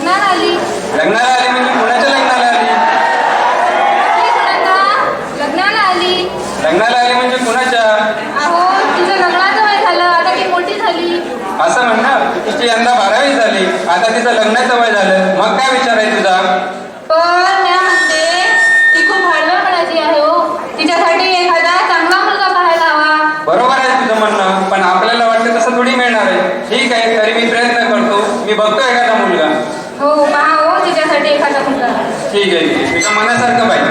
लग्नाला आली. लग्नाला आली म्हणजे कुणाच्या लग्नाला आली? लग्नाला आली. लग्नाला आली म्हणजे कुणाच्या? अहो तिचं लग्नाचं वय झालं, आता ती मोठी झाली. असं म्हणणार? तिची यंदा 12वी झाली, आता तिचं लग्नाचं वय झालं, मग काय विचार आहे तुझा? पण मी म्हणते ती खूप हळवळपणाची आहे हो. तिच्यासाठी एखादा चांगला मुलगा पाहायला हवा. बरोबर आहे तुझं म्हणणं, पण आपल्याला वाटतं तसं थोडी मिळणार आहे. ठीक आहे, तरी मी प्रयत्न करतो, मी बघतो एखादा मुलगा. हो पहा हो तिच्यासाठी एखादा मुलगा. ठीक आहे, ठीक आहे, तुझ्या मनासारखं पाहिजे.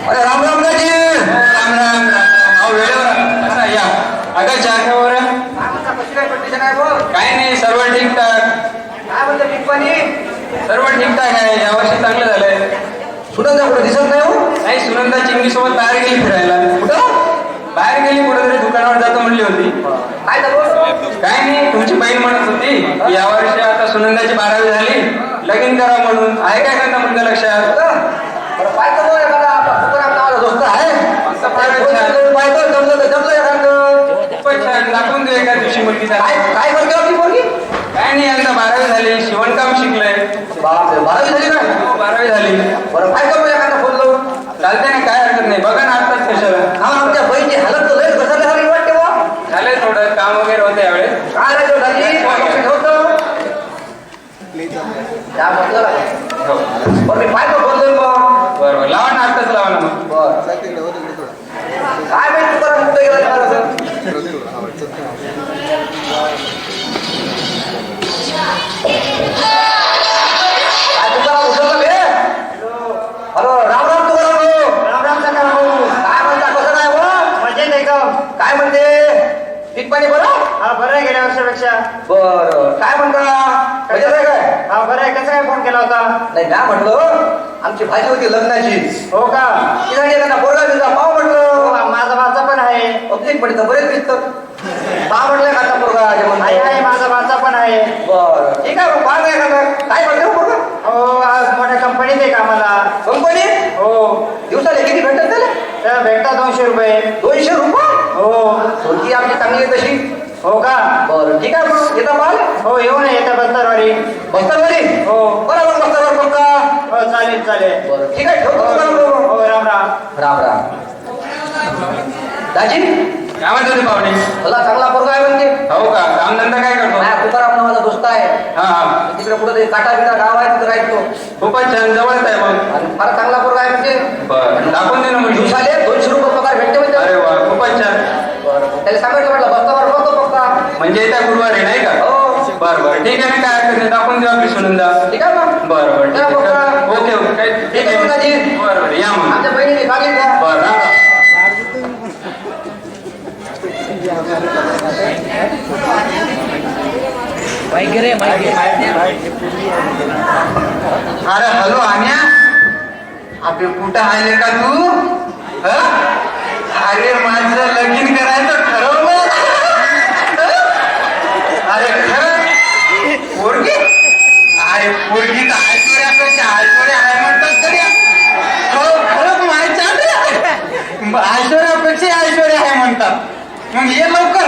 अरे राम राम राजे. राम राम राम. अहो वेळेवर कसा या. अगं चहा खावर काय नाही, सर्व ठीकठाक. काय म्हणते पिकपाणी? सर्व ठीकठाक आहे, यावर्षी चांगलं झालंय. सुनंदा कुठे दिसत नाही हो? नाही, सुनंदा चिंगी सोबत बाहेर गेली फिरायला. कुठं बाहेर गेली, कुठेतरी दुकानावर जातो म्हणली होती. काय झालं? काय नाही, तुमची बहीण म्हणत होती की यावर्षी आता सुनंदाची 12वी झाली, लगीन करा म्हणून. आहे काय करता मुलगा लक्षात? बरं पाहतो बघ, एखादा आपला तुकाराम नावाचा दोस्त आहे. पाहतो जमलं तर जमलं एखादं. खूपच छान, दाखवून देऊ एका दिवशी मुलगी. काय काय करते आपली पोरगी? काय नाही, आता 12वी झाली, शिवणकाम शिकलंय. बापरे 12वी झाली काय? हो, 12वी झाली. बरं पाहतो बघ एखादा फोन लावून. चालते ना, काय हरकत नाही. बघा ना आत्ताच कशाला. हा आमच्या बहिणी हालत तर लयच घसरल्यासारखी वाटते बा. झालंय थोडं काम वगैरे होतं यावेळेस. काय रे तो झाली? ठेवतो त्या म्हटलं ना. हो, बरं मी पाहतो फोन लावून बा. बरोबर, लावा ना आत्ताच लावा ना मग. बरं काय माहिती तुकाराम कुठे गेला तुम्हाला असं? काय तुकाराम उचलला बे? हॅलो राम राम तुकाराम भाऊ. राम राम सकाळ भाऊ. काय म्हणता, कसं काय हो? मजेत एकदम. काय म्हणते पीक पाणी बरं? हा बरं आहे गेल्या वर्षापेक्षा. बरं काय म्हणता, मजेत आहे काय? हा बरं आहे. कसं काय फोन केला होता? नाही ना म्हटलं, आमची भाजी होती लग्नाची. हो का? तिसाठी एखादा पोरगा दिला पाव हो, म्हटलं. माझा भाचा पण आहे. पब्लिक म्हटलं बरेच दिसतं. पहा म्हटलं एखादा पोरगा आहे आहे, माझा भाचा पण आहे. बरं ठीक आहे, पाहा काय एखादा. काय म्हटलं पोरगा? हो आज मोठ्या कंपनीत आहे कामाला. कंपनी हो दिवसाला किती भेटत त्याला? तर भेटतात 200 रुपये. 200 रुपये? हो सोडती आमची चांगली आहे तशी. हो का? बरं ठीक आहे, मग येता माल हो येऊ नये येत्या बस्तरवाडी. बस्तारवाडी. हो बरं मग बस्तारवर पक्का. हो चालेल चालेल. बरं ठीक आहे, ठेवतो हो तुकाराम. हो, राम राम. राम राम. दाजी काय म्हणत होते पाहुणे? मला चांगला पोरगा आहे म्हणते. हो का? कामधंदा काय करतो? माझ्या तुकाराम नावाचा दोस्त आहे. हा हा, तिकडे कुठं ते काटा बिटा गाव आहे, तिथे राहतो. खूपच छान, जवळच आहे मग. आणि फार चांगला पोरगा आहे म्हणजे. बरं, दाखवून दे ना मुलगी. दिवसाले 200 रुपये पगार भेटते म्हणजे. अरे वा, खूपच छान. बरं त्याला सांगायचं म्हटलं बस्तावर बघतो पक्का. म्हणजे येत्या गुरुवारी नाही का? हो बरं बरं, ठीक आहे ना, काय हरकत नाही, दाखवून देऊ आपली सुनंदा. ठीक आहे मग. बरं बरं, ठीक चला आहे. पक्का. ओके ओके, काय ठीक आहे दाजी. बरं बरं, या मग. आमच्या बहिणीने बागेत घ्या. बरं राम राम. अरे हॅलो आन्या, आपले कुठं आले का तू? अरे माझं लगीन करायचं ठरवलं. अरे खरं पोरगी? अरे पोरगी तर ऐश्वर्यापेक्षा ऐश्वर्या आहे म्हणतात तरी. हो खरंच माहिती, ऐश्वर्यापेक्षा ऐश्वर्या आहे म्हणतात. मग ये लवकर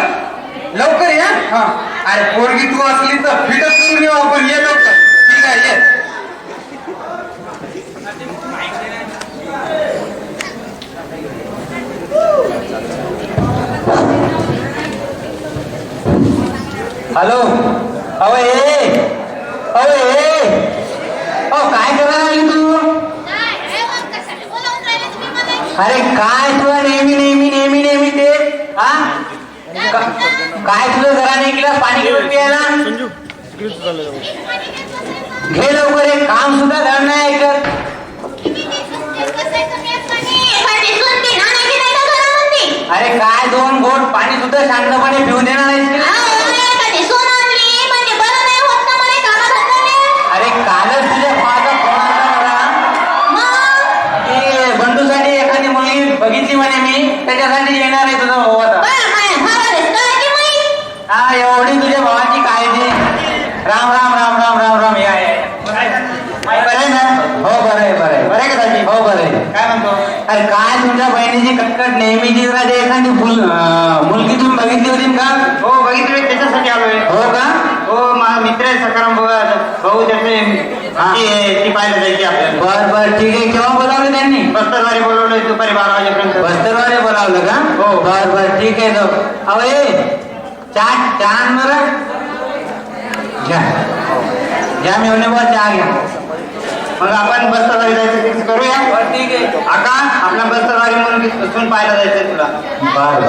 लवकर या. हा अरे पोरगी तू असली तर फिटच करून येऊ आपण. ये लवकर. ठीक आहे ये. हॅलो अहो काय करायला आली तू? अरे काय तुला नेहमी नेहमी नेहमी नेहमी ते हा काय तुझं जरा नाही केलं पाणी घेऊन प्यायला? घे लवकर, एक काम सुद्धा धड नाही ऐकत. अरे काय 2 घोट पाणी सुद्धा शांतपणे पिऊन देणार नाहीस की? अरे कालच तुझ्या भावाचा फोन आला मला की बंडूसाठी एखादी मुलगी बघितली म्हणे मी, त्याच्यासाठी येणार आहे तुझा भाऊ आता. हा एवढी तुझ्या भावाची काळजी. राम राम राम राम राम राम. या बरं आहे ना? हो बरं आहे बरं आहे. बरं आहे का दाजी? हो बरं आहे. काय म्हणतो? अरे काय तुमच्या बहिणीची कटकट नेहमीची राहते. एखादी मुलगी तुम्ही बघितली होती का? हो बघितलं, त्याच्यासाठी आलोय. हो का? हो माझा मित्र आहे सकाराम बघा. हो भाऊ त्याचे ती पाहायला जायची आपल्याला. बर ठीक आहे. केव्हा बोलावलं त्यांनी? बस्तरवारी बोलवलंय दुपारी 12 वाजेपर्यंत. बस्तरवाले बोलावलं का? हो. बर ठीक आहे. जाऊ अहो ये चहा आण बरं. घ्या मेवणे बुवा चहा घ्या. मग आपण बस्तरवारी जायचं फिक्स करूया. ठीक आहे. आका आपल्या बस्तरवारी म्हणून सून पाहायला जायचंय तुला. बर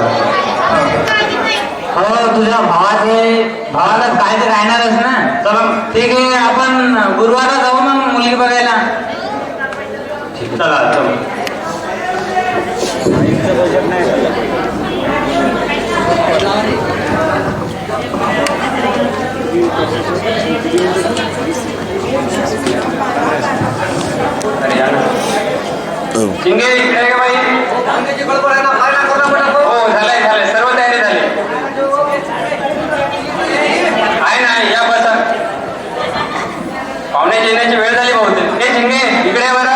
हो तुझ्या भावाला काय तर राहणारच ना. चला ठीक आहे. आपण गुरुवारला जाऊ मग मुलगी बघायला. चला चला. शिंगे इकडे आहे का बाई? हो झालंय सर्व तयारी झाली आहे ना. या बसा. पाहुणे येण्याची वेळ झाली बहुतेक. हे शिंगे इकडे आहे बरं.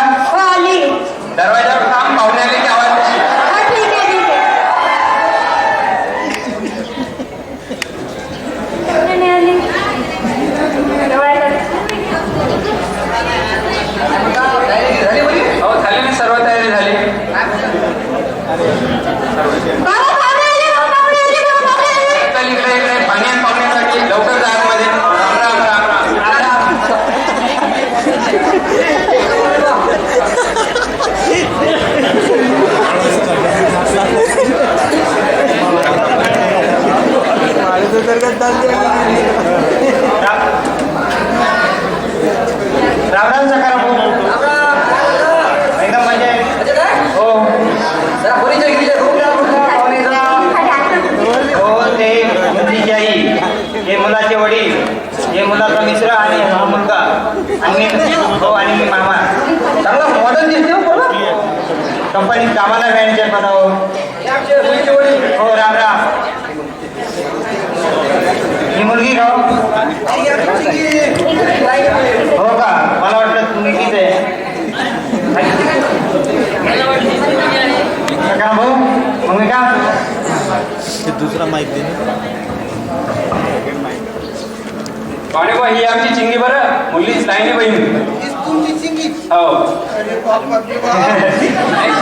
दरवाजावर काम. पाहुणे आले की आवाज कशी. हो झाली ना सर्व तयारी झाली. चल इकडे पाणी आणि पाहुण्यासाठी लवकर जा आतमध्ये. राम राम. राम राम सकाराम भाऊ. एकदम मजा आहे. हो हो ते मुलीची आई, हे मुलाचे वडील, हे मुलाचा मित्र आणि हा मुलगा आणि हो आणि मी मामा. चांगला मॉडर्न दिसते हो. कंपनीत कामाला मॅनेजर पदावर. हो राम राम. ही मुलगी का हो का? मला वाटलं तुम्ही तीच आहे. का भाऊ मग मी का दुसरा माहिती दे ना. पाहुणे बुवा ही आमची चिंगी बरं. मुलगी सायनी बहीण. हो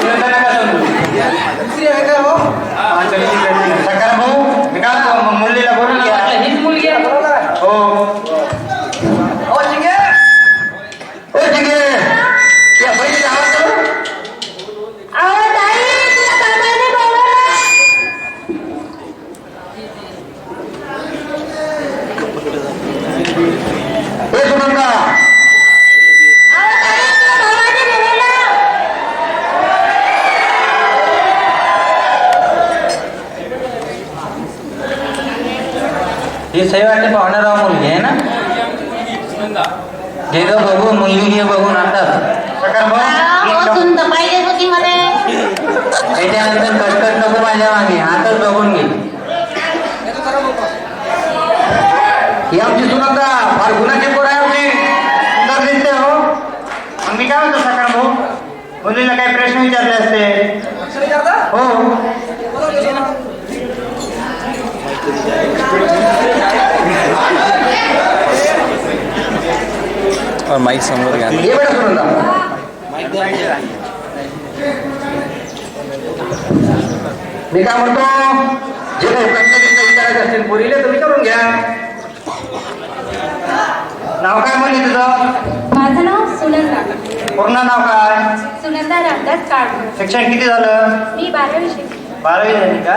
सुनंदा नका समजू. सकाराम भाऊ मी का मुलीला बोलून घ्या. हीच मुलगी आहे. हो हे सही वाटते. पाहुणाराव मुलगी आहे ना. घे ग बघून मुलगी घे बघून आता. सकाराम भाऊ त्याच्यानंतर कटकट नको माझ्या मागे. आताच बघून घे. ही आमची सुनंदा फार गुणाची पोर आहे आमची. सुंदर दिसते हो. मग मी काय म्हणतो सकाराम भाऊ, मुलीला काही प्रश्न विचारले असते. हो और माइक समोर घ्या. ये बेटा सुनंदा. मी काय म्हणतो, जे काही प्रश्न विचारायचे असतील पोरीले तर विचारून घ्या. नाव काय मुली तुझं? माझं नाव सुनंदा. पूर्ण नाव काय? सुनंदा रामदास काळभोर. शिक्षण किती झालं? मी 12वी शिकले. 12वी झाली का?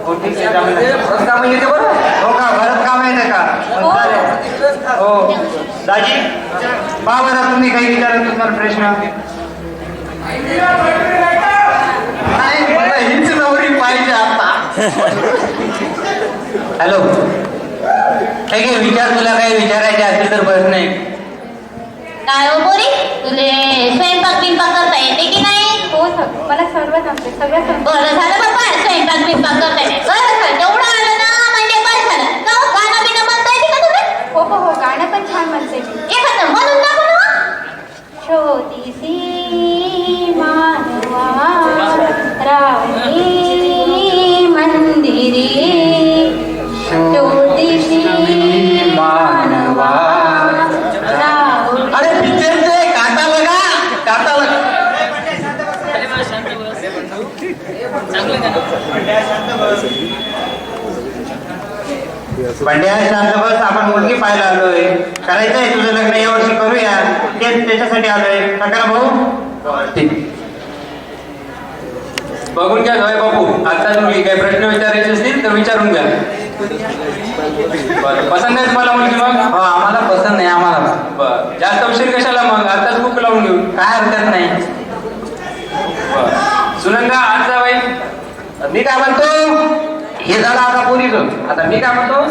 हो ठीक आहे. परत काम येते बरं. हो का? भरत काम येते का? हो. मग चालेल. हो दाजी पहा बरं तुम्ही काही विचारत तुम्हाला प्रश्न. नाही मला हीच नवरी पाहिजे आता. हॅलो ठीक आहे. विचार. तुला काही विचारायचे असतील तर प्रश्न आहे. काय हो पोरी, तुले स्वयंपाक बिंपाक करता येते की नाही? हो मला सर्व जमते. सगळं जमते. बरं झालं बाबा, स्वयंपाक बिंपाक करता येते. बरं झालं, तेवढं आलं ना म्हणजे बरं झालं. का हो, गाणं बिणं म्हणता येते का तुम्ही? हो गाणं पण छान म्हणते मी. एखादं म्हणून दाखव ना. छोटीसी मानवा राणी मंदिरे, छोटीसी मानवा बंड्या शांत बस, आपण मुलगी पाहायला आलोय. करायचंय तुझं लग्न यावर्षी करूया, तेच त्याच्यासाठी आलोय. सकाळ भाऊ ठीक. बघून घ्या जावई बापू. आता मुलगी काही प्रश्न विचारायचे असतील तर विचारून घ्या. बरं, पसंत आहे तुम्हाला मुलगी मग? हो आम्हाला पसंत नाही आम्हाला. बरं, जास्त उशीर कशाला मग, आताच बुक लावून घेऊ. काय हरकत नाही. बरं, सुनंदा आज जावई. मी काय म्हणतो, हे झालं आता पोरीचं. आता मी काय म्हणतो,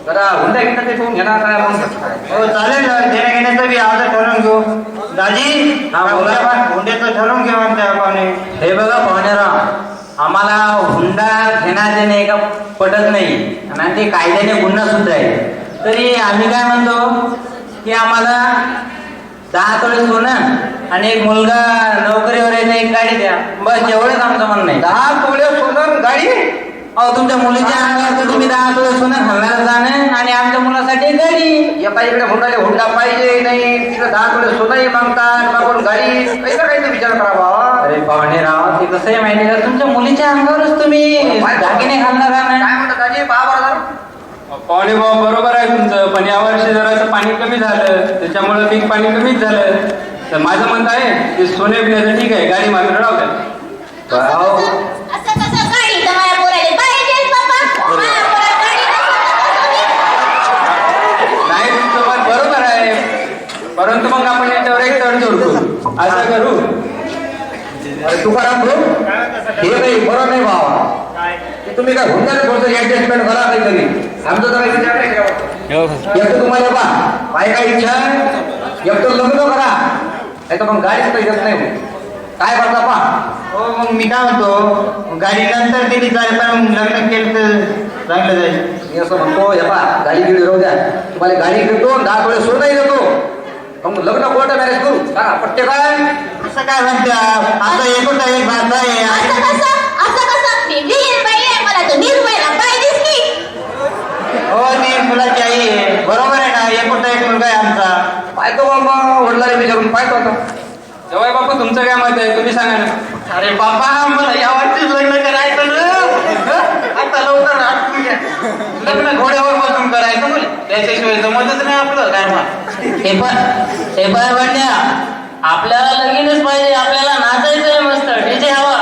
जरा हुंडा घेणं ते ठेवून घेणार काय मग? हो चालेल ना, देण्या घेण्याचं बी आज ठरवून घेऊ. दाजी हा, बोला. हुंड्याचं ठरवून घेऊ आमच्या पाहुणे. हे बघा पाहुणेराव, आम्हाला हुंडा घेणार देणे का पटत नाही आणि ते कायद्याने गुन्हा सुद्धा आहे. तरी आम्ही काय म्हणतो की आम्हाला 10 तोळे सोनं आणि एक मुलगा नोकरीवर येणं, एक गाडी द्या. बस एवढंच आमचं म्हणणं आहे. 10 तोळे सोनं गाडी. अहो तुमच्या मुलीच्या अंगावर तर तुम्ही 10 तोळे सोनं घालणार जाणं आणि आमच्या मुलासाठी एक गाडी. एका इकडे हुंडाले हुंडा पाहिजे नाही, तिकडे 10 तोळे सोनंही मागतात, मागून गाडी. कैसा काही विचार करावा. अरे पाहुणेराव, ते कसं आहे माहिती का, तुमच्या मुलीच्या अंगावरच तुम्ही दागिने घालणार ना. काय म्हणतात दाजी, पहा बरं जरा. पाहुणे भाऊ बरोबर आहे तुमचं, पण यावर्षी जरासं पाणी कमी झालं, त्याच्यामुळे पीक पाणी कमीच झालं. तर माझं म्हणणं आहे की सोने बिण्याचं ठीक आहे, गाडी मात्र राहू द्या. असं कसं गाडी तर माझ्या पोराला पाहिजेच बाबा. माझ्या पोराला गाडी नको. नाही तुमचं मत बरोबर आहे, परंतु मग आपण याच्यावर एक तडजोड करू. असं करू. अरे तुकाराम भाऊ, हे काही बरं नाही भावा. तुम्ही काय हुंडाने थोडंसं ऍडजस्टमेंट करा काहीतरी. आमचं तर काही विचार नाही करावा. एक तर तुम्हाला काय काय इच्छा आहे, एक तर लग्न करा, नाही तर मग गाडीच काही येत नाही. काय करता पा. हो मग मी काय म्हणतो, गाडी नंतर दिली जाईल, पण मग लग्न केलं तर चांगलं जाईल. मी असं म्हणतो, हे पा गाडी गिडी राहू द्या, तुम्हाला गाडी घेतो, 10 तोळे सोनंही देतो. मग लग्न कोर्ट मॅरेज करू. सांगा पट्टे काय. असं काय म्हणत्या, आता एकुलता एक भाचा आहे. असं कसं मी वीर बाई आहे, मला तर निर्भयला पाहिजेच की. हो ती मुलाची आई आहे, बरोबर आहे ना, एकुलता एक मुलगा आहे आमचा. पाहतो बाबा, वडिलांनी विचारून पाहतो आता. जवाई बापू तुमचं काय मत आहे, तुम्ही सांगा ना. अरे बाबा, मला यावर्षीच लग्न करायचं ना. आता लवकर आठवून घ्या. लग्न घोड्यावर बसून करायचं मुले, त्याच्याशिवाय जमतच नाही आपलं काय मग. हे पण वाटल्या, आपल्याला लगीनच पाहिजे, आपल्याला नाचायचंय मस्त, डीजे हवा.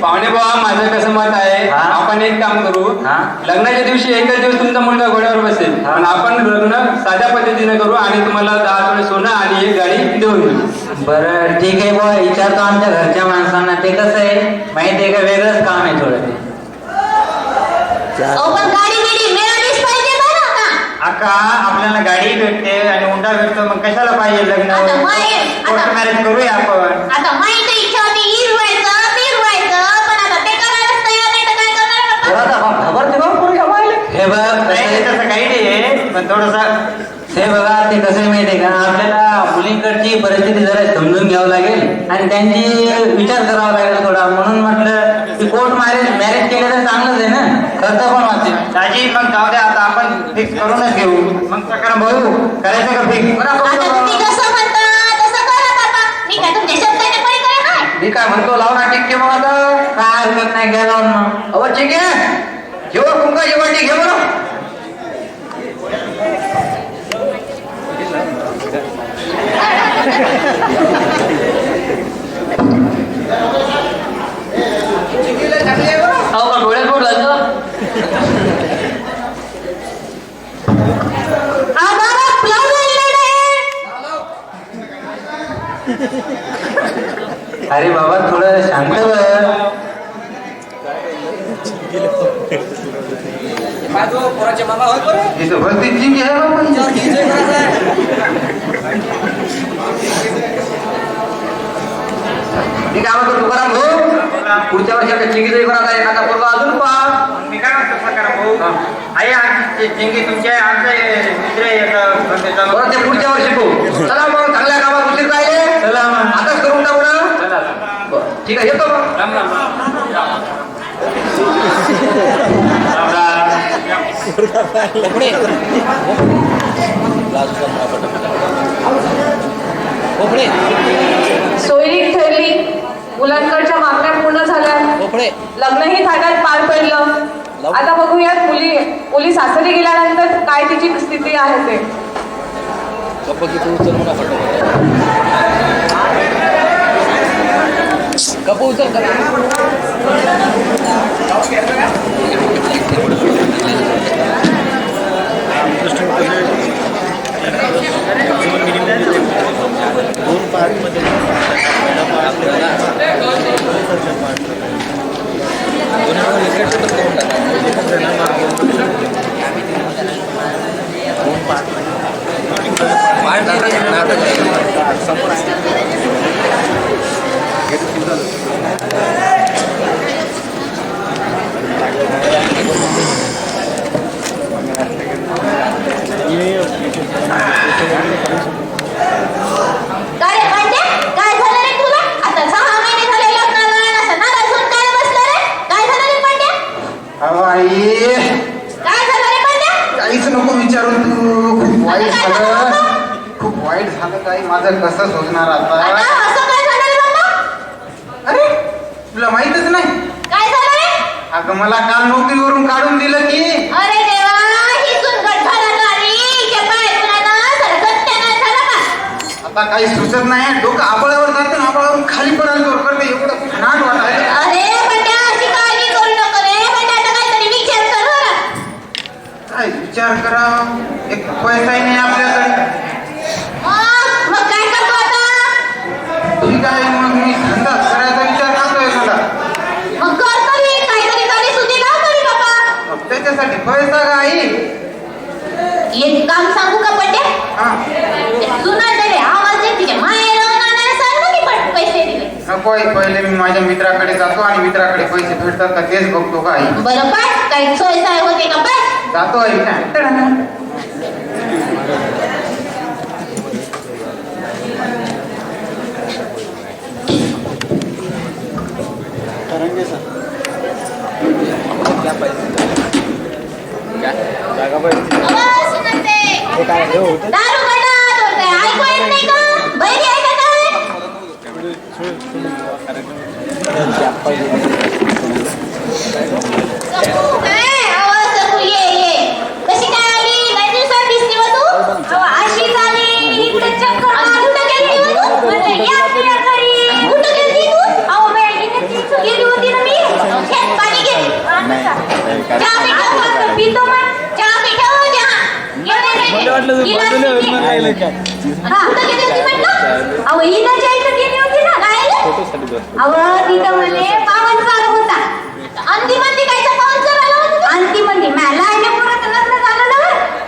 पाहुणे बाबा माझं कसं मत आहे, हा. आपण एक काम करू. हा. लग्नाच्या दिवशी एकच दिवस तुमचा मुलगा घोड्यावर बसेल, हा. पण आपण लग्न साध्या पद्धतीने करू आणि तुम्हाला 10 तोळे सोनं आणि एक गाडी देऊन देऊ. बरं ठीक आहे बुवा, विचारतो आमच्या घरच्या माणसांना. ते कसं आहे माहिती आहे का, वेगळंच काम आहे थोडं ते. अहो पण गाडी बिडी मिळालीच पाहिजे बरं का. अक्का आपल्याला गाडी भेटते आणि हुंडा भेटतो, मग कशाला पाहिजे लग्न. आता माय- कोर्ट मॅरेज करूया आपण. आता माहिती इच्छा होती इरवायचं फिरवायचं, पण आता ते करायलाच तयार नाही तर काय करणार बाप्पा? हे बघ नाही तसं काही नाही, पण थोडस हे बघा, ते कसं आहे माहिती आहे का, आपल्याला मुलींकडची परिस्थिती जरा समजून घ्यावं लागेल आणि त्यांची विचार करावा लागेल थोडा. म्हणून म्हटलं की कोर्ट मॅरेज केलं तर चांगलंच आहे ना, खर्च पण वाचेल. दाजी मग जाऊ द्या, आता आपण फिक्स करूनच घेऊ. मग सकाळ भाऊ करायचं का फिक्स. आता तुम्ही जसं म्हणता तसं करा बाबा. मी काय तुमच्या शब्दाने पळी काय. मी काय म्हणतो, लाव ना टिक्के मग आता. काय हरकत नाही, घ्या लावून मग. अहो ठीक आहे, जेव्हा तुमका जेव्हा घे बरं. अहो का डोळ्यात बोट घालतो. बाबा ब्लाऊज आणलेलं आहे. अरे बाबा थोडं शांत बस. इथं भरती जिंकी आहे बाबा. मी काय म्हणतो तुकाराम भाऊ, पुढच्या वर्षी आपल्या चिंगीचा करायचा एखादा पोरगा अजून पहा. मी काय म्हणतो सकाळ भाऊ, आई आमची जिंगी तुमचे आमचे मित्र आहे. बरं ते पुढच्या वर्षी पाहू. चला मग, चांगल्या कामात उशीर राहिले. चला मग आताच करून टाकू ना. बरं, ठीक आहे, येतो मग. राम राम. सोयरीक ठरली, मुलांकडच्या मागण्या पूर्ण झाल्या, लग्नही थाटात पार पडलं. आता बघूयात मुली सासरी गेल्यानंतर काय तिची स्थिती आहे ते. गप्पा किती उचल म्हणा गप्प उचल दोन पार्टमध्ये काय रे भांड्या? काय झालं रे तुला? आता 6 महिने झाले लग्नाला आणि असं नाराज होऊन काय बसला रे? काय झालं रे भांड्या? अहो आई, काय झालं रे भांड्या? काहीच नको विचारू तू. खूप वाईट झालं, खूप वाईट झालं. काही माझं कसं सोचणार आता आता? असं काय झालं रे बाबा? अरे तुला माहितच नाही. काय झालं रे? अगं मला काल नोकरीवरून काढून दिलं की. अरे देवा, ही सुनगट घरात आली. इथे पाय तुला सर सत्यानाश झाला का? आता काही सुचत नाही. डोकं आबळावर जातं ना, आबळावरून खाली पडायला जोर करते. एवढं घाण वाटायला. अरे बंड्या, अशी काळजी करू नको रे. बंड्या, आता काहीतरी विचार कर बरं. काय विचार करा, एक पैसाही नाही आपल्याकडे. मग काय करतो आता? ठीक आहे, मग मी धंदा करायचा विचार करतोय एखादा. मग कर तरी, काहीतरी तरी सुधी लाव तरी बाबा. मग त्याच्यासाठी पैसा का आई? एक काम सांगू का बंड्या? हा, सुनाकडे आवाज येते तिच्या माहेर नानाला सांग ना की पण पैसे दिले. नको आई, पहिले मी माझ्या मित्राकडे जातो आणि मित्राकडे पैसे भेटतात का तेच बघतो का आई. बरं पाय, काही सोय साय होते का पाय? जातो आई काय. आवाज सुनाते. दारू बंडात होतंय. ऐकू येत नाही का? बहिरी आहे का काय? सकू, काय? आवाज सकू, ये. कशी काय आली? लय दिवसात दिसली हो तू? अशीच आली. इकडे चक्कर मारून कुठं गेली हो तू? म्हणलं या आपल्या घरी. कुठं गेलती तू? अहो बेळगीने गेली होती ना मी. खेत पाणी गेली. चहा पिठाव का? पितो मग. चहा पिठाव चहा. कुठं गेली होती म्हटलं? अहो हिनाच्या इथं गेली होती ना गायला. अहो तिथं म्हणे पावनचार होता. अंतिमंदी कायचा पावनचार आला होता? अंतिमंदी मला आल्या पोराचं लग्न झालं ना.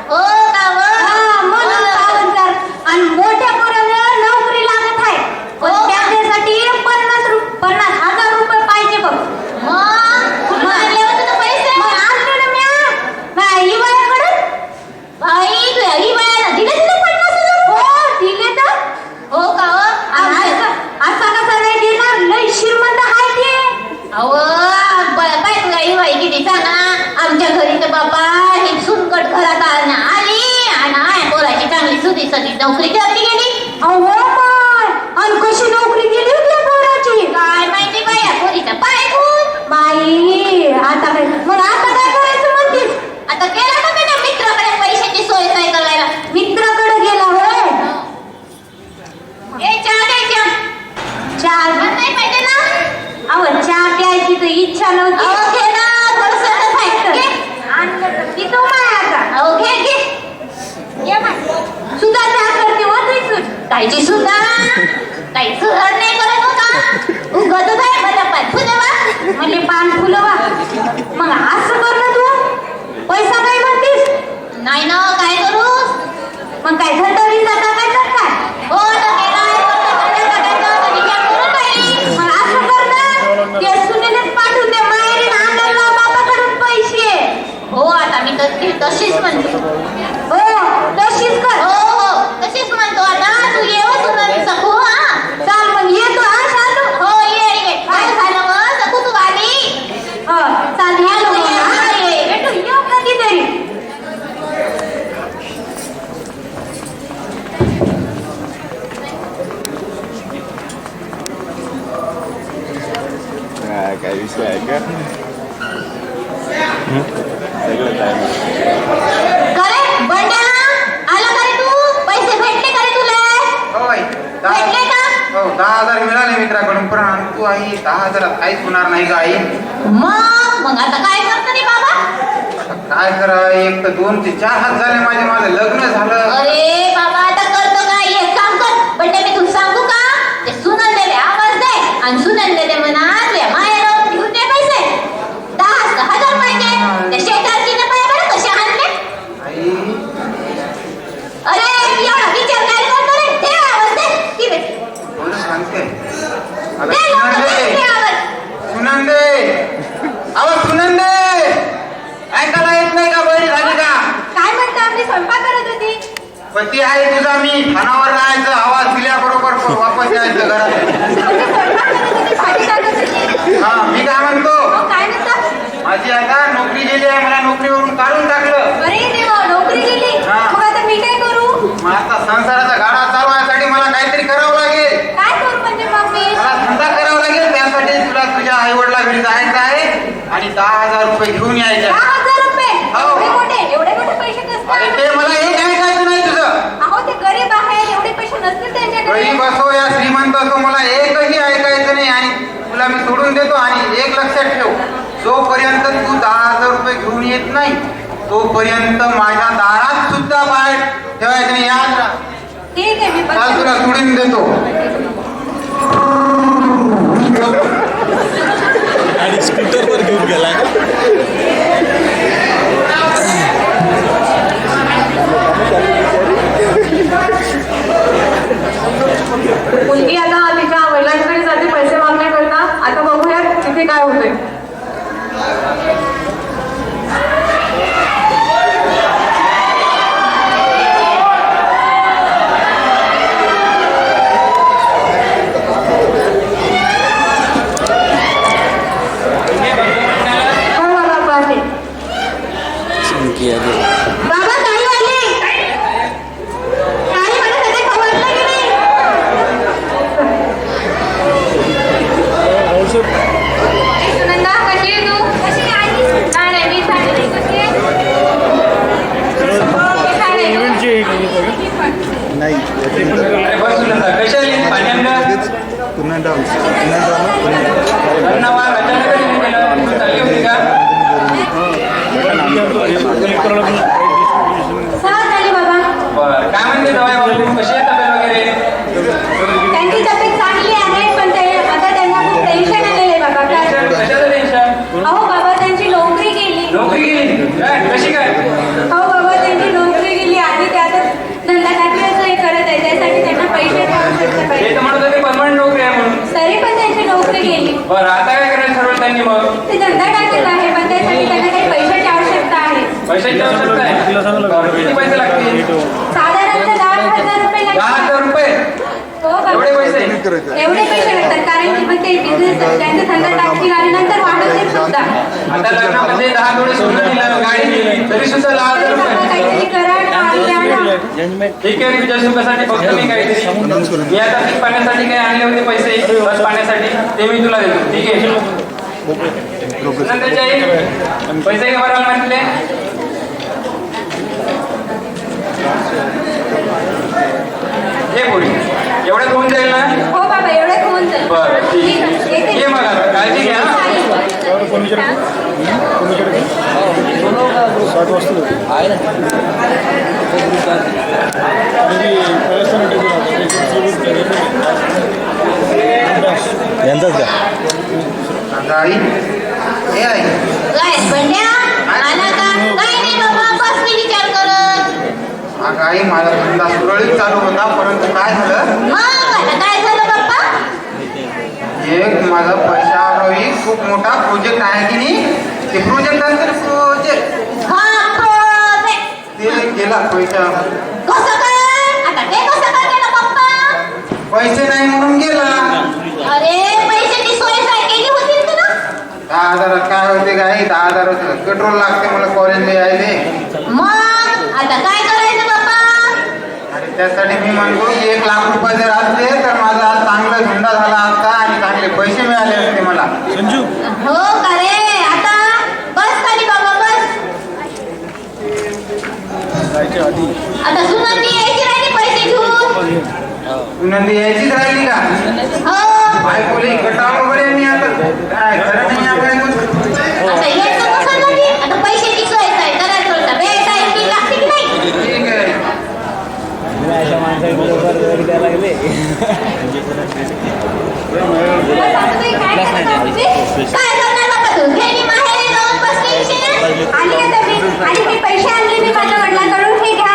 हो का व? हा, म्हणून पावनचार. आणि मोठ्या पोरानं नोकरी लागत आहे. पण त्याच्यासाठी 50,000 रुपये पाहिजे बघ. मग आणले होते ना पैसे? मग आणले ना म्या. हिवाळ्याकडे. बाई तू हिवाळ्याला दिले तिला 50,000? हो दिले तर. हो का व? असा कसा नाही देणार? लय श्रीमंत आहे ते. अहो काय तुला हिवाळी किती सांगा. आमच्या घरी तर बाबा ही सुनकट घरात आली आणि पोराची चांगली सुधी सदी नोकरी करती गेली. अहो पण आणि कशी नोकरी गेली होती पोराची? काय माहिती बाया, पोरीचा पाय खूप. बाई आता काय, मग आता काय करायचं म्हणतीस? आता गेला का त्याच्या मित्राकडे पैशाची सोय काय करायला? मित्राकडे गेला होय? ए चहा द्यायच्या. चहा नाही पाहिजे ना? अहो चहा प्यायची तर इच्छा नव्हती. अहो घे ना, थोडंसं खायचं. घे. आणलं तर पितो माय आता. अहो घे घे. ये माय. सुद्धा चहा करते हो तुझी सूट. कायची सुद्धा? काही सुधार नाही करत होता. उगतच आहे मला पाय फुलवा. म्हणजे पान फुलवा. मग असं कर ना तू. पैसा काय म्हणतीस? नाही ना, काय करू? मग काय थंडवी जाता काय तर काय? हो तर गेला आहे मग असं कर ना, ते सुनेनेच पाठवून दे माहेरी आणायला बाबाकडून पैसे. हो आता मी तशीच म्हणते. हो तशीच कर. हो तशीच म्हणतो आता. तू ये हो सुनाने सकू. हा चाल मग येतो. हा शालू. हो ये. काय झालं मग सकू तू आली? हो चाल या लोक. ये भेटू येऊ कधीतरी. काय विषय आहे का? 10,000 मिळाले मित्राकडून, पण तू आई 10,000 काहीच होणार नाही ग आई. मग आता काय करतो रे बाबा? काय करा, एक तर 2 ते 4 हात झाले माझं लग्न झालं. अरे बाबा आता करतो काय? एक काम कर, पण मी तुला सांगू का? ते सुनंदेले आवाज दे आणि सुनंदेले म्हणा तुझ्या मायाला घेऊन दे पैसे. 10,000 पाहिजे. ते शेजारचीने पाय बरं कसे आणले. आई अरे एवढा विचार काय करतो रे? दे आवाज दे. ती दे. बरं सांगते. अगं दे लवकर दे आवाज. सुनंदे, अहो सुनंदे, ऐकायला येत नाही का? बरी झाली का? काय म्हणता? आपली स्वयंपाक करत होती. पती आहे तुझा, मी थानावर राहायचं, आवाज दिल्याबरोबर वापस यायचं घरात. म्हणजे स्वयंपाक करत होती, भाजी टाकत होती. हा, मी काय म्हणतो, काय म्हणता? माझी आता नोकरी गेली आहे, मला नोकरीवरून काढून टाकलं. अरे देवा, नोकरी गेली. हा. मग आता मी काय करू? मग आता संसाराचा गाडा चालवण्यासाठी मला काहीतरी करावं लागेल. काय करू म्हणजे मग मी? मला धंदा करावा लागेल. त्यासाठी तुला तुझ्या आई वडिला घरी जायचं आहे आणि 10,000 रुपये घेऊन यायचे. 10,000 रुपये? हो. एवढे मोठे पैसे अरे नसतात. ते मला हे ऐकायचं नाही तुझं. अहो ते गरीब आहे, एवढे पैसे नसतील त्यांच्याकडे. गरीब असो या श्रीमंत असो, मला एकही ऐकायचं नाही आणि तुला मी सोडून देतो. आणि एक लक्षात ठेव, जोपर्यंत तू 10,000 रुपये घेऊन येत नाही तोपर्यंत माझ्या दारात सुद्धा पाय ठेवायचं नाही. याद राहा. ठीक आहे, मी काल तुला सोडून देतो. आणि स्कूटरवर घेऊन गेला. मुलगी आता तिच्या वडिलांकडे जाते पैसे मागण्याकरता. आता बघूया तिथे काय होतंय. बाबा काही आले. काही मला सगळे खवळलं की नाही? सुनंदा, कशी आहे तू? कशी आली? छान आहे, मी छान आहे. कशी आहे? मी छान आहे. अरे बस सुनंदा, कशी आली? पाण्यानं धन्यवाद. अचानक येऊन गेलं. तू चालली होती का? सहज आली बाबा. बरं, काय म्हणते जवाई बाबू, कशी आहे तब्येत वगैरे? त्यांची तब्येत चांगली आहे, पण आता त्यांना खूप टेन्शन आलेलं आहे बाबा. टेन्शन? कशाचं टेन्शन? अहो बाबा त्यांची नोकरी गेली. नोकरी गेली काय? कशी काय? हो बाबा त्यांची नोकरी गेली आणि ते आता धंदा टाकण्याचं हे करत आहे. त्यासाठी त्यांना पैशाची आवश्यकता ते पाहिजे. तर म्हणत होते परमनंट नोकरी आहे म्हणून. तरी पण त्यांची नोकरी गेली. बरं, आता काय करायचं ठरवलं त्यांनी मग? ते धंदा टाकत आहे, पण त्यासाठी त्यांना काही पैशाची आवश्यकता आहे. पैशाची आवश्यकता आहे? बरं, किती पैसे लागतील? साधारणतः 10,000 रुपये लागतात. 10,000 रुपये? हो बाबा. एवढे पैसे? एवढे पैसे लागतात, कारण की मग ते बिझनेस त्यांचा धंदा टाकतील आणि नंतर वाढवतील सुद्धा. आता लग्नामध्ये 10 तोळे सोनं दिलं, गाडी दिली, तरी सुद्धा 10,000 बाबा रुपये. काहीतरी करा आणि द्या ना. ठीक आहे, तुझ्या सुखासाठी फक्त मी काहीतरी, मी आता पीक पाण्यासाठी काही आणले होते पैसे, बस पाण्यासाठी, ते मी तुला देतो. ठीक आहे? नंतरच्या आई, पैसे का भरायला म्हटले? हे पोरी, एवढ्यात होऊन जाईल ना? हो बाबा एवढंच होऊन जाईल. बरं, ठीक आहे. ये मग आता, काळजी घ्या. आहे ना. यांचाच का? अगं आई, हे आई, काय बंड्या? आला का? काय नाही बाबा, बस मी विचार करत. अगं आई, माझा धंदा सुरळीत चालू होता, परंतु काय झालं, मग आता काय झालं बाप्पा? एक माझा पैशाअभावी खूप मोठा प्रोजेक्ट आहे की नाही, ते प्रोजेक्ट नंतर प्रोजेक्ट हा project. ते गेला पैसा, कसं काय? आता ते कसं काय केलं बाप्पा? पैसे नाही म्हणून गेला. अरे पैशाची सोय काय केली होती तू ना? 10,000 काय होते काय? 10,000 पेट्रोल लागते मला कॉलेजला यायले. मग आता काय करायचं बाप्पा? आणि त्यासाठी मी म्हणतो की 1 लाख रुपये जर असते तर माझा आज चांगला धंदा झाला असता आणि चांगले पैसे मिळाले असते मला. संजू हो का रे? आता बस खाली बाबा बस. जायच्या आधी आता सुनंदी यायची राहिली पैसे घेऊन. नंदी यायचीच राहिली का हो बायकोला इकडं वगैरे मी आता काय खरं नाही आपण आता यायचं कसं झाली आता पैशाची सोय काय करायचं होतं वेळ टाइम की लागते की नाही ठीक आहे अशा माणसाबरोबर द्यायला लागले काय करणार बाबा तू घरी माहेरी जाऊन बसली आणि ते पैसे आणले मी माझ्या वडिलांकडून हे घ्या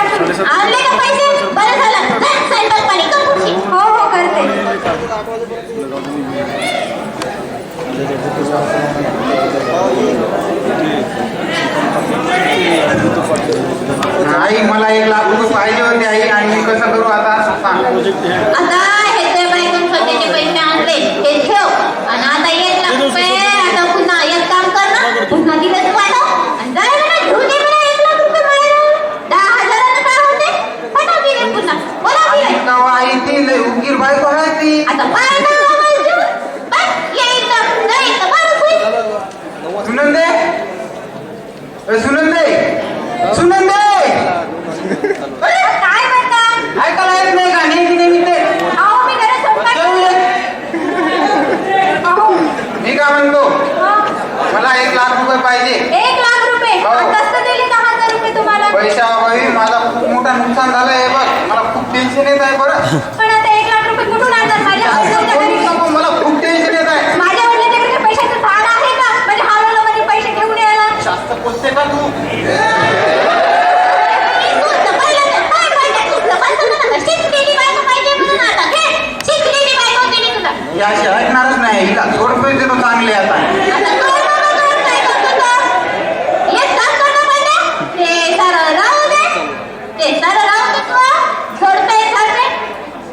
आणले का पैसे बरं झालं जा, स्वयंपाक पाणी कर पुढची. हो हो करते आई मला 1 लाख रुपये पाहिजे होते आई आणि मी कसं करू आता सांग. आता हे ते बायकून स्वतःचे पैसे आणले हे ठेव आणि आता 1 लाख रुपये आता पुन्हा एक काम कर ना पुन्हा दिले तू वाढव आणि जायला ना घेऊन ये मला 1 लाख रुपये बाहेर 10,000 काय होते पटाव दिले पुन्हा बोला दिले का आई ती लय उगीर बायको आहे ती आता पाय ना आवाज देऊ बस येईल ना नाही तर माणूस होईल सुनंदे सुनंदे सुनंदे काय म्हणता ऐकायला येत नाही का नेहमी नेहमी ते अहो मी घरात स्वयंपाक अहो मी काय म्हणतो मला 1 लाख रुपये पाहिजे 1 लाख रुपये हो. आणि कसं दिले 10,000 रुपये तुम्हाला पैशाअभावी माझा खूप मोठा नुकसान झालं आहे बघ मला खूप टेन्शन येत आहे बरं पण आता 1 लाख रुपये कुठून आणतात माझ्या वडिलांच्या घरी नको, मला खूप टेन्शन येत आहे माझ्या वडिलांच्या घरी पैशाचं झाड आहे का म्हणजे हवाला मध्ये पैसे घेऊन यायला जास्त पोचते का तू या अशी ऐकणारच नाही हिला थोड पैसे तो चांगले आता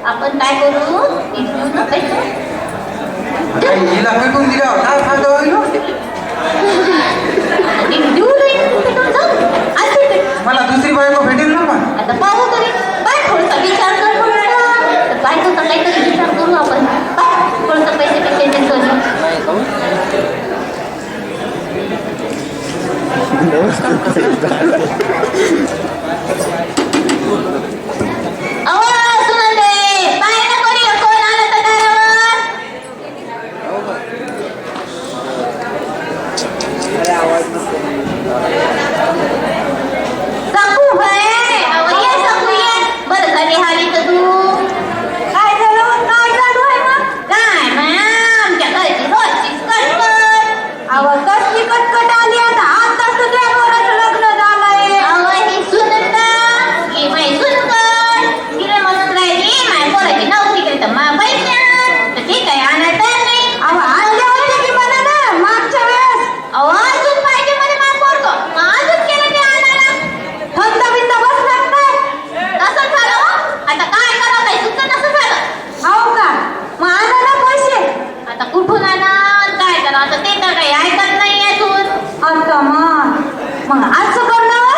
आपण काय करू हिला भेटून दिला काय फायदा होईल मला दुसरी बायको भेटेल ना पण आता पाहू तरी काय थोडसा विचार कर बायकोचा काहीतरी विचार करू आपण थोडस पैसे पैसे मग असं करणार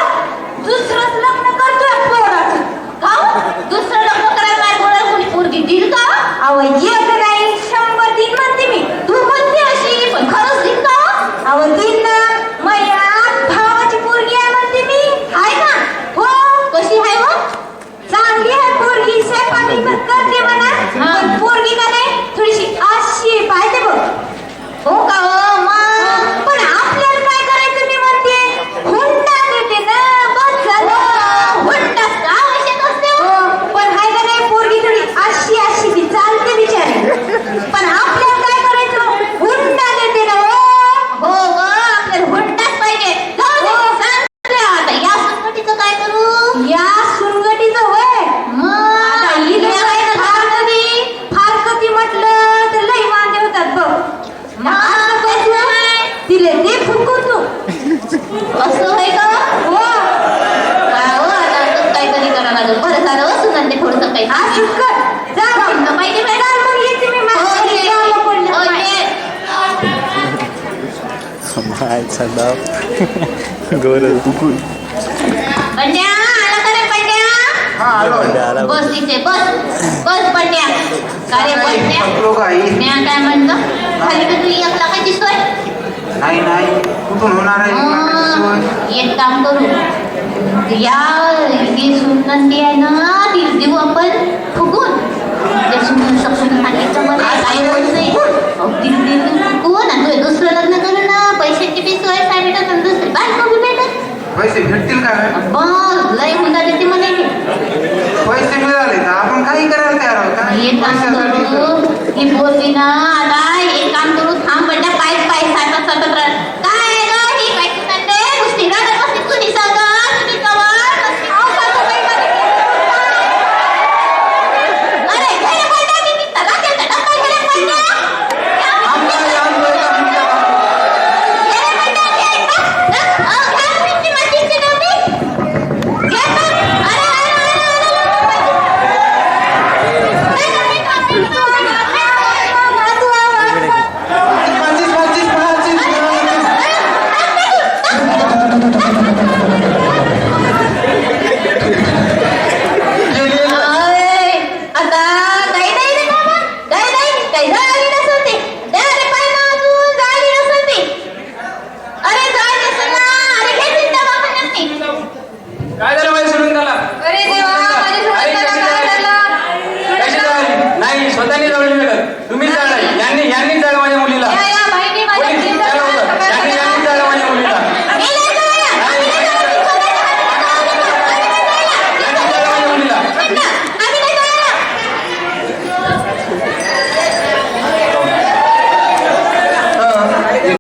दुसरंच लग्न करतोय पोराचं का दुसरं लग्न करायला नाही बोलायला कोणी पोरगी दिल का अहो एक नाही 100 दिन म्हणते मी तू म्हणते अशी पण खरंच दिल का अहो दिन ना मैया भावाची पोरगी आहे म्हणते मी आहे ना हो कशी आहे हो चांगली आहे पोरगी स्वयंपाक करते म्हणा पण पोरगी का नाही थोडीशी अशी पाहिजे बघ हो का हो मग पण आपल्याला काय करायचं मी म्हणते हुंडा देते ना बस झालं हुंडा का आवश्यक असते हो पण हाय का नाही पोरगी थोडी अशी अशी ती चालते बिचारी पण आपल्याला काय करायचं हुंडा देते ना हो हो आपल्याला हुंडाच पाहिजे जाऊ दे सांग आता या सुनगटीचं काय करू या सुनगटीचं होय मग फार कधी म्हटलं तर लई वांदे होतात बघ तिले ते फुकू तू असं होय का हो आता काय कधी करा लागेल बरं झालं असं म्हणते थोडंसं काही हा चुकर जा पाहिजे मग येते मी मायचा डाव गोर तुकून पंड्या आला का रे पंड्या हा आलो बस इथे बस पंड्या का रे पंड्या थकलो का आई मी काय म्हणतो खाली का तू 1 लाखाची सोय नाही कुठून होणार आहे एक काम करू या ही सुनंदी आहे ना ती देऊ आपण फुकून लय हुंडा देते म्हणे मी. पैसे मिळाले तर आपण काही करायला तयार आहोत का? एक काम पैशासाठी करू, ही पोरगी ना आता एक